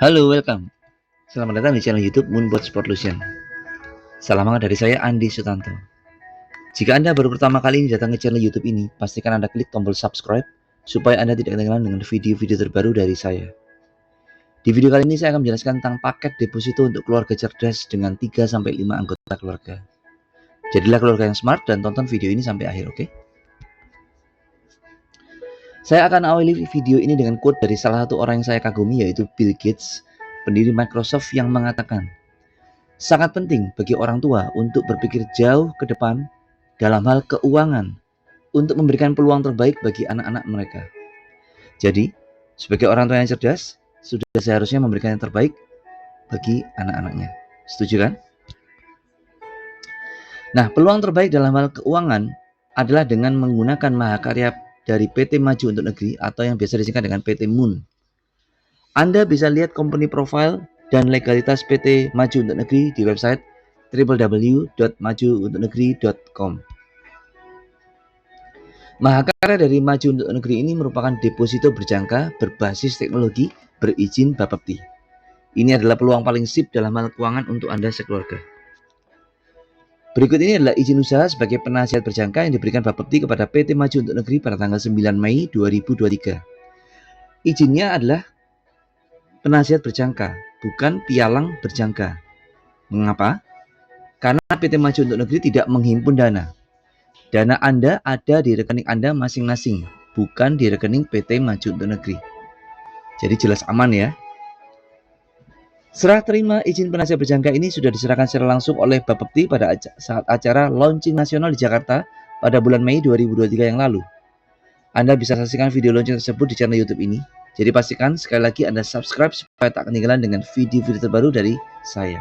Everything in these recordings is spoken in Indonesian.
Halo, welcome. Selamat datang di channel YouTube Moonbot Sportlution. Salam hangat dari saya, Andi Sutanto. Jika Anda baru pertama kali ini datang ke channel YouTube ini, pastikan Anda klik tombol subscribe supaya Anda tidak ketinggalan dengan video-video terbaru dari saya. Di video kali ini saya akan menjelaskan tentang paket deposito untuk keluarga cerdas dengan 3-5 anggota keluarga. Jadilah keluarga yang smart dan tonton video ini sampai akhir, oke? Saya akan awali video ini dengan quote dari salah satu orang yang saya kagumi, yaitu Bill Gates, pendiri Microsoft, yang mengatakan, sangat penting bagi orang tua untuk berpikir jauh ke depan dalam hal keuangan untuk memberikan peluang terbaik bagi anak-anak mereka. Jadi, sebagai orang tua yang cerdas, sudah seharusnya memberikan yang terbaik bagi anak-anaknya. Setuju kan? Nah, peluang terbaik dalam hal keuangan adalah dengan menggunakan mahakarya dari PT Maju Untuk Negeri atau yang biasa disingkat dengan PT Moon. Anda bisa lihat company profile dan legalitas PT Maju Untuk Negeri di website www.majuuntuknegeri.com. Mahakarya dari Maju Untuk Negeri ini merupakan deposito berjangka berbasis teknologi berizin Bapepti. Ini adalah peluang paling sip dalam hal keuangan untuk Anda sekeluarga. Berikut ini adalah izin usaha sebagai penasihat berjangka yang diberikan Bapepti kepada PT Maju Untuk Negeri pada tanggal 9 Mei 2023. Izinnya adalah penasihat berjangka, bukan pialang berjangka. Mengapa? Karena PT Maju Untuk Negeri tidak menghimpun dana. Dana Anda ada di rekening Anda masing-masing, bukan di rekening PT Maju Untuk Negeri. Jadi jelas aman ya. Serah terima izin penasihat berjangka ini sudah diserahkan secara langsung oleh Bapepti pada saat acara launching nasional di Jakarta pada bulan Mei 2023 yang lalu. Anda bisa saksikan video launching tersebut di channel YouTube ini. Jadi pastikan sekali lagi Anda subscribe supaya tak ketinggalan dengan video-video terbaru dari saya.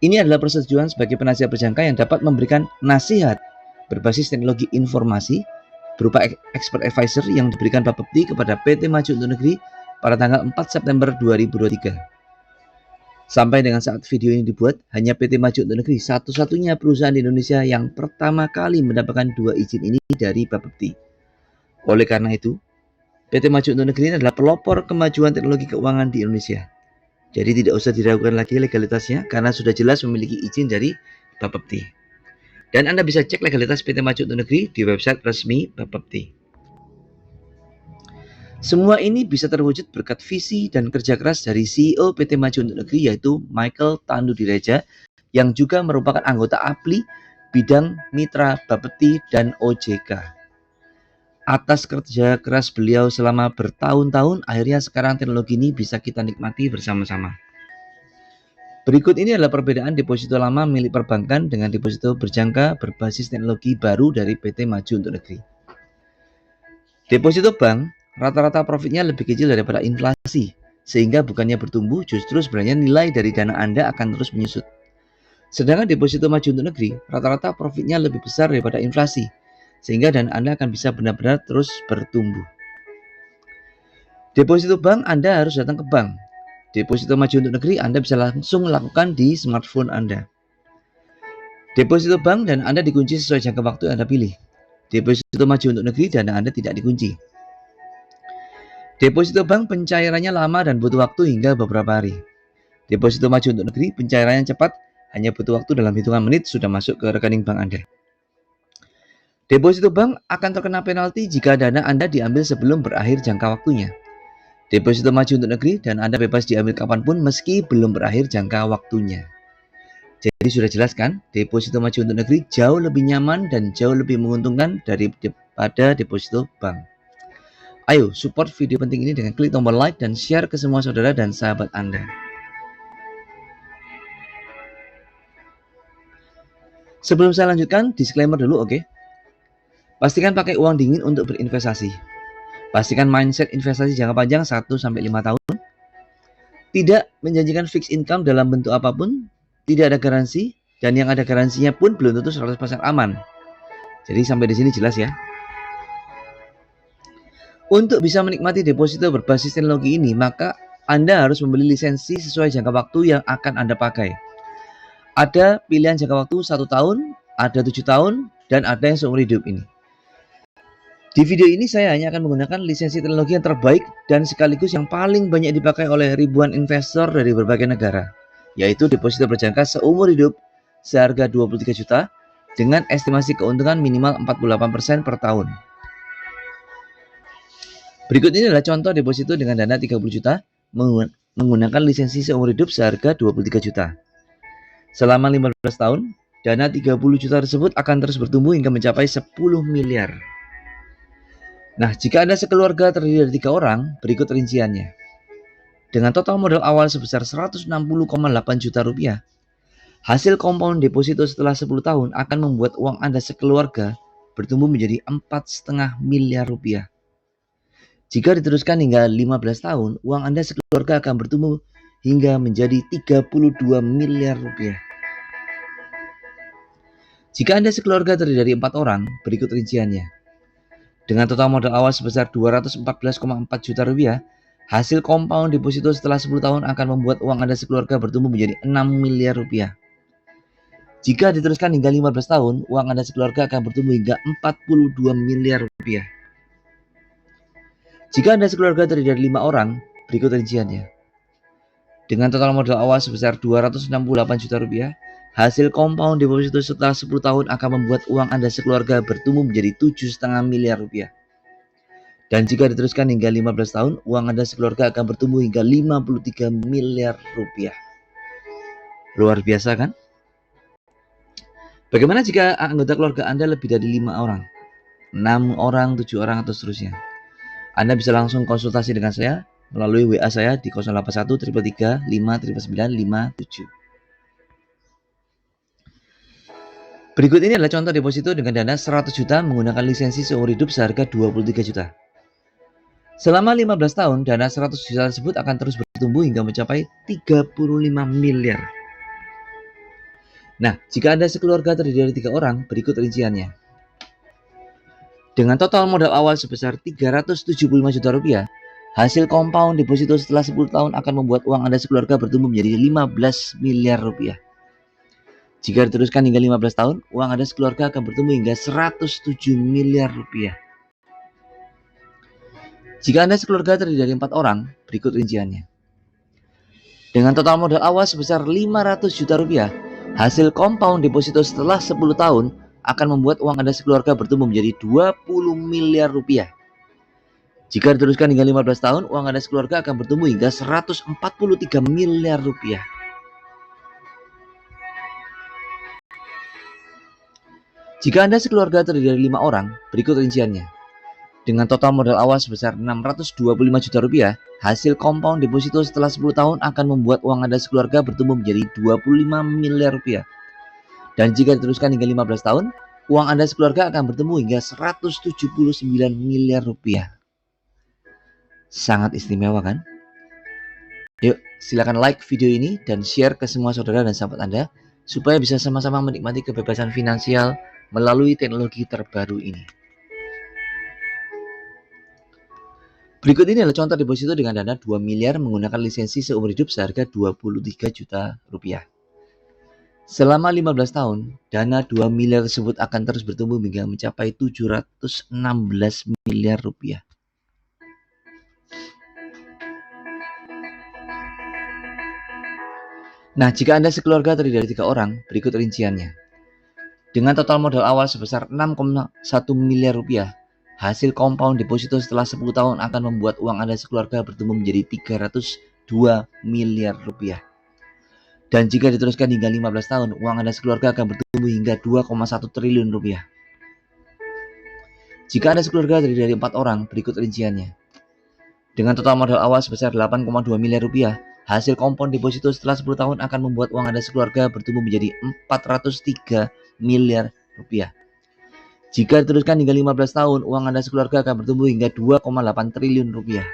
Ini adalah persetujuan sebagai penasihat berjangka yang dapat memberikan nasihat berbasis teknologi informasi berupa expert advisor yang diberikan Bapepti kepada PT Maju Untuk Negeri pada tanggal 4 September 2023. Sampai dengan saat video ini dibuat, hanya PT Maju Untuk Negeri satu-satunya perusahaan di Indonesia yang pertama kali mendapatkan 2 izin ini dari Bapepti. Oleh karena itu, PT Maju Untuk Negeri adalah pelopor kemajuan teknologi keuangan di Indonesia. Jadi tidak usah diragukan lagi legalitasnya karena sudah jelas memiliki izin dari Bapepti. Dan Anda bisa cek legalitas PT Maju Untuk Negeri di website resmi Bapepti. Semua ini bisa terwujud berkat visi dan kerja keras dari CEO PT Maju Untuk Negeri, yaitu Michael Tandudireja, yang juga merupakan anggota APLI bidang mitra Bapepti dan OJK. Atas kerja keras beliau selama bertahun-tahun, akhirnya sekarang teknologi ini bisa kita nikmati bersama-sama. Berikut ini adalah perbedaan deposito lama milik perbankan dengan deposito berjangka berbasis teknologi baru dari PT Maju Untuk Negeri. Deposito bank rata-rata profitnya lebih kecil daripada inflasi, sehingga bukannya bertumbuh, justru sebenarnya nilai dari dana Anda akan terus menyusut. Sedangkan deposito Maju Untuk Negeri, rata-rata profitnya lebih besar daripada inflasi, sehingga dana Anda akan bisa benar-benar terus bertumbuh. Deposito bank Anda harus datang ke bank. Deposito Maju Untuk Negeri Anda bisa langsung lakukan di smartphone Anda. Deposito bank dan Anda dikunci sesuai jangka waktu yang Anda pilih. Deposito Maju Untuk Negeri dana Anda tidak dikunci. Deposito bank pencairannya lama dan butuh waktu hingga beberapa hari. Deposito Maju Untuk Negeri pencairannya cepat, hanya butuh waktu dalam hitungan menit sudah masuk ke rekening bank Anda. Deposito bank akan terkena penalti jika dana Anda diambil sebelum berakhir jangka waktunya. Deposito Maju Untuk Negeri dan Anda bebas diambil kapanpun meski belum berakhir jangka waktunya. Jadi sudah jelas kan, deposito Maju Untuk Negeri jauh lebih nyaman dan jauh lebih menguntungkan daripada deposito bank. Ayo support video penting ini dengan klik tombol like dan share ke semua saudara dan sahabat Anda. Sebelum saya lanjutkan, disclaimer dulu, oke? Pastikan pakai uang dingin untuk berinvestasi. Pastikan mindset investasi jangka panjang 1-5 tahun. Tidak menjanjikan fixed income dalam bentuk apapun. Tidak ada garansi. Dan yang ada garansinya pun belum tentu 100% aman. Jadi sampai di sini jelas ya. Untuk bisa menikmati deposito berbasis teknologi ini, maka Anda harus membeli lisensi sesuai jangka waktu yang akan Anda pakai. Ada pilihan jangka waktu 1 tahun, ada 7 tahun, dan ada yang seumur hidup ini. Di video ini saya hanya akan menggunakan lisensi teknologi yang terbaik dan sekaligus yang paling banyak dipakai oleh ribuan investor dari berbagai negara, yaitu deposito berjangka seumur hidup seharga 23 juta dengan estimasi keuntungan minimal 48% per tahun. Berikut ini adalah contoh deposito dengan dana 30 juta menggunakan lisensi seumur hidup seharga 23 juta. Selama 15 tahun, dana 30 juta tersebut akan terus bertumbuh hingga mencapai 10 miliar. Nah, jika Anda sekeluarga terdiri dari 3 orang, berikut rinciannya. Dengan total modal awal sebesar 160,8 juta rupiah, hasil compound deposito setelah 10 tahun akan membuat uang Anda sekeluarga bertumbuh menjadi 4,5 miliar rupiah. Jika diteruskan hingga 15 tahun, uang Anda sekeluarga akan bertumbuh hingga menjadi 32 miliar rupiah. Jika Anda sekeluarga terdiri dari 4 orang, berikut rinciannya. Dengan total modal awal sebesar 214,4 juta rupiah, hasil compound deposito setelah 10 tahun akan membuat uang Anda sekeluarga bertumbuh menjadi 6 miliar rupiah. Jika diteruskan hingga 15 tahun, uang Anda sekeluarga akan bertumbuh hingga 42 miliar rupiah. Jika Anda sekeluarga terdiri dari 5 orang, berikut rinciannya. Dengan total modal awal sebesar 268 juta rupiah, hasil compound deposito setelah 10 tahun akan membuat uang Anda sekeluarga bertumbuh menjadi 7,5 miliar rupiah. Dan jika diteruskan hingga 15 tahun, uang Anda sekeluarga akan bertumbuh hingga 53 miliar rupiah. Luar biasa kan? Bagaimana jika anggota keluarga Anda lebih dari 5 orang, 6 orang, 7 orang, atau seterusnya? Anda bisa langsung konsultasi dengan saya melalui WA saya di 081 333 59957. Berikut ini adalah contoh deposito dengan dana 100 juta menggunakan lisensi seumur hidup seharga 23 juta. Selama 15 tahun, dana 100 juta tersebut akan terus bertumbuh hingga mencapai 35 miliar. Nah, jika Anda sekeluarga terdiri dari 3 orang, berikut rinciannya. Dengan total modal awal sebesar 375 juta rupiah, hasil compound deposito setelah 10 tahun akan membuat uang Anda sekeluarga bertumbuh menjadi 15 miliar rupiah. Jika diteruskan hingga 15 tahun, uang Anda sekeluarga akan bertumbuh hingga 107 miliar rupiah. Jika Anda sekeluarga terdiri dari 4 orang, berikut rinciannya. Dengan total modal awal sebesar 500 juta rupiah, hasil compound deposito setelah 10 tahun akan membuat uang Anda sekeluarga bertumbuh menjadi 20 miliar rupiah. Jika diteruskan hingga 15 tahun, uang Anda sekeluarga akan bertumbuh hingga 143 miliar rupiah. Jika Anda sekeluarga terdiri dari 5 orang, berikut rinciannya. Dengan total modal awal sebesar 625 juta rupiah, hasil compound deposito setelah 10 tahun akan membuat uang Anda sekeluarga bertumbuh menjadi 25 miliar rupiah. Dan jika diteruskan hingga 15 tahun, uang Anda sekeluarga akan bertumbuh hingga 179 miliar rupiah. Sangat istimewa kan? Yuk, silakan like video ini dan share ke semua saudara dan sahabat Anda supaya bisa sama-sama menikmati kebebasan finansial melalui teknologi terbaru ini. Berikut ini adalah contoh deposito dengan dana 2 miliar menggunakan lisensi seumur hidup seharga 23 juta rupiah. Selama 15 tahun, dana 2 miliar tersebut akan terus bertumbuh hingga mencapai 716 miliar rupiah. Nah, jika Anda sekeluarga terdiri dari 3 orang, berikut rinciannya. Dengan total modal awal sebesar 6,1 miliar rupiah, hasil compound deposito setelah 10 tahun akan membuat uang Anda sekeluarga bertumbuh menjadi 302 miliar rupiah. Dan jika diteruskan hingga 15 tahun, uang Anda sekeluarga akan bertumbuh hingga 2,1 triliun rupiah. Jika Anda sekeluarga terdiri dari 4 orang, berikut rinciannya. Dengan total modal awal sebesar 8,2 miliar rupiah, hasil compound deposito setelah 10 tahun akan membuat uang Anda sekeluarga bertumbuh menjadi 403 miliar rupiah. Jika diteruskan hingga 15 tahun, uang Anda sekeluarga akan bertumbuh hingga 2,8 triliun rupiah.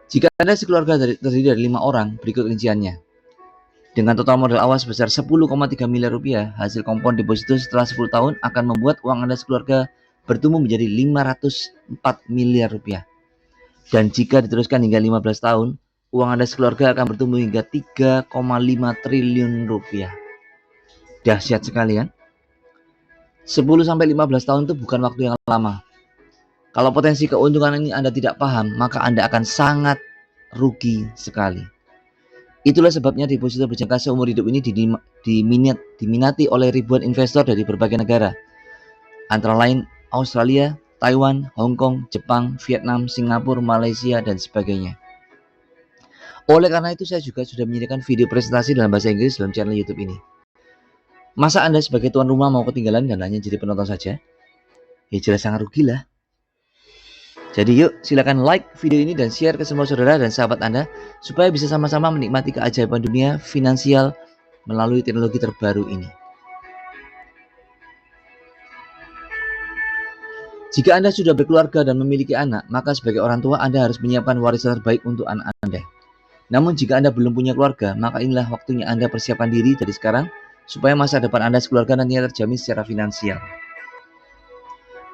Jika Anda sekeluarga terdiri dari 5 orang, berikut rinciannya. Dengan total modal awal sebesar 10,3 miliar rupiah, hasil compound deposito setelah 10 tahun akan membuat uang Anda sekeluarga bertumbuh menjadi 504 miliar rupiah. Dan jika diteruskan hingga 15 tahun, uang Anda sekeluarga akan bertumbuh hingga 3,5 triliun rupiah. Dahsyat sekali kan? 10-15 tahun itu bukan waktu yang lama. Kalau potensi keuntungan ini Anda tidak paham, maka Anda akan sangat rugi sekali. Itulah sebabnya deposito berjangka seumur hidup ini diminati oleh ribuan investor dari berbagai negara, antara lain Australia, Taiwan, Hong Kong, Jepang, Vietnam, Singapura, Malaysia, dan sebagainya. Oleh karena itu, saya juga sudah menyediakan video presentasi dalam bahasa Inggris dalam channel YouTube ini. Masa Anda sebagai tuan rumah mau ketinggalan dan hanya jadi penonton saja? Ya jelas sangat rugi lah. Jadi yuk silakan like video ini dan share ke semua saudara dan sahabat Anda supaya bisa sama-sama menikmati keajaiban dunia finansial melalui teknologi terbaru ini. Jika Anda sudah berkeluarga dan memiliki anak, maka sebagai orang tua Anda harus menyiapkan warisan terbaik untuk anak Anda. Namun jika Anda belum punya keluarga, maka inilah waktunya Anda persiapkan diri dari sekarang supaya masa depan Anda sekeluarga nantinya terjamin secara finansial.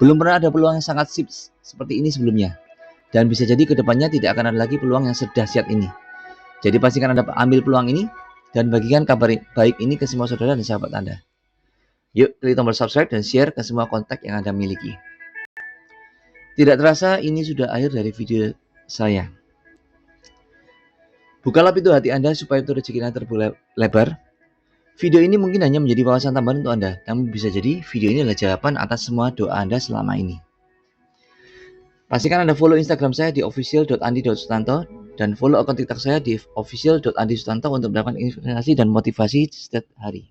Belum pernah ada peluang yang sangat sip seperti ini sebelumnya. Dan bisa jadi kedepannya tidak akan ada lagi peluang yang sedahsyat ini. Jadi pastikan Anda ambil peluang ini dan bagikan kabar baik ini ke semua saudara dan sahabat Anda. Yuk klik tombol subscribe dan share ke semua kontak yang Anda miliki. Tidak terasa ini sudah akhir dari video saya. Bukalah pintu hati Anda supaya itu rezeki Anda terbuka lebar. Video ini mungkin hanya menjadi wawasan tambahan untuk Anda, namun bisa jadi video ini adalah jawaban atas semua doa Anda selama ini. Pastikan Anda follow Instagram saya di official.andi.sutanto dan follow akun TikTok saya di official.andi.sutanto untuk mendapatkan inspirasi dan motivasi setiap hari.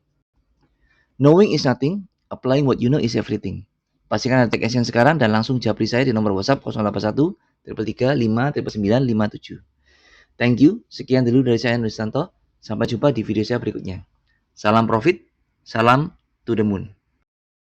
Knowing is nothing, applying what you know is everything. Pastikan Anda take action sekarang dan langsung japri saya di nomor WhatsApp 081 333 59957. Thank you, sekian dulu dari saya Andri Sutanto. Sampai jumpa di video saya berikutnya. Salam profit, salam to the moon.